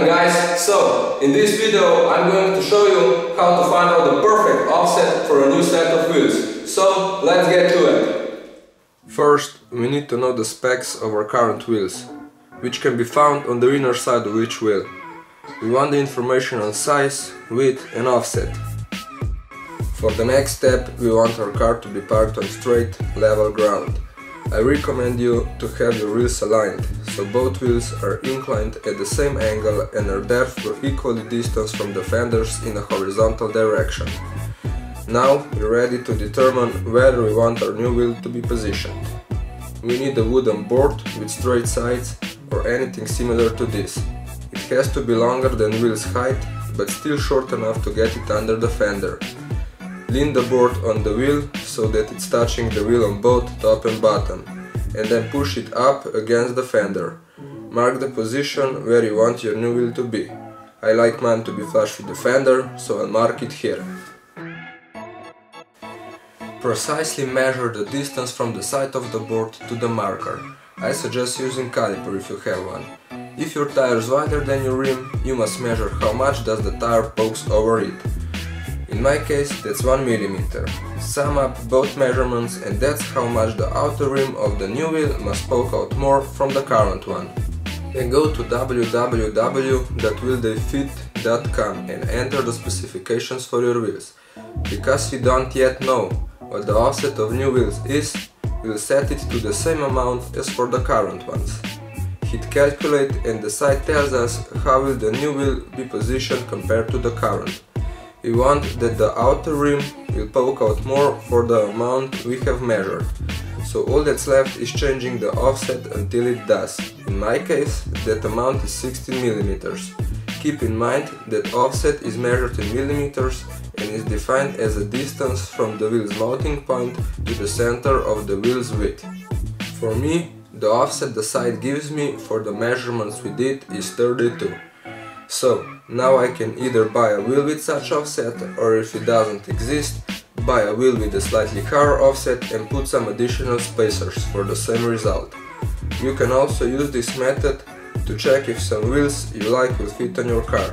guys, so in this video I'm going to show you how to find out the perfect offset for a new set of wheels. So let's get to it. First, we need to know the specs of our current wheels, which can be found on the inner side of each wheel. We want the information on size, width and offset. For the next step, we want our car to be parked on straight, level ground. I recommend you to have your wheels aligned, so both wheels are inclined at the same angle and are therefore equally distant from the fenders in a horizontal direction. Now we're ready to determine where we want our new wheel to be positioned. We need a wooden board with straight sides or anything similar to this. It has to be longer than wheel's height, but still short enough to get it under the fender. Lean the board on the wheel so that it's touching the wheel on both top and bottom, and then push it up against the fender. Mark the position where you want your new wheel to be. I like mine to be flush with the fender, so I'll mark it here. Precisely measure the distance from the side of the board to the marker. I suggest using caliper if you have one. If your tire is wider than your rim, you must measure how much does the tire pokes over it. In my case, that's 1 mm. Sum up both measurements and that's how much the outer rim of the new wheel must poke out more from the current one. Then go to www.wheeldayfit.com and enter the specifications for your wheels. Because we don't yet know what the offset of new wheels is, we'll set it to the same amount as for the current ones. Hit calculate and the site tells us how will the new wheel be positioned compared to the current. We want that the outer rim will poke out more for the amount we have measured, so all that's left is changing the offset until it does. In my case, that amount is 16 mm. Keep in mind that offset is measured in millimeters and is defined as a distance from the wheel's mounting point to the center of the wheel's width. For me, the offset the site gives me for the measurements we did is 32. So, now I can either buy a wheel with such offset, or if it doesn't exist, buy a wheel with a slightly higher offset and put some additional spacers for the same result. You can also use this method to check if some wheels you like will fit on your car.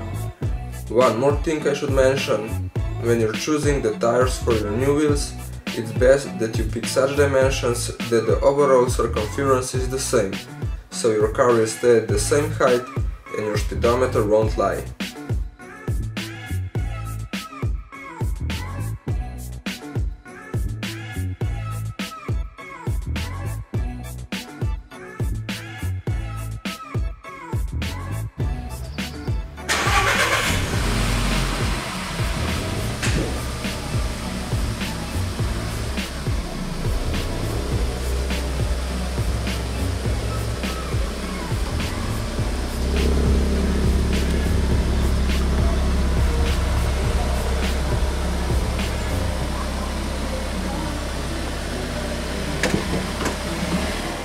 One more thing I should mention: when you're choosing the tires for your new wheels, it's best that you pick such dimensions that the overall circumference is the same, so your car will stay at the same height and your speedometer won't lie.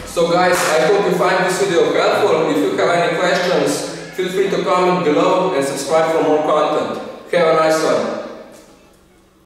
So guys, I hope you find this video helpful. If you have any questions, feel free to comment below and subscribe for more content. Have a nice one.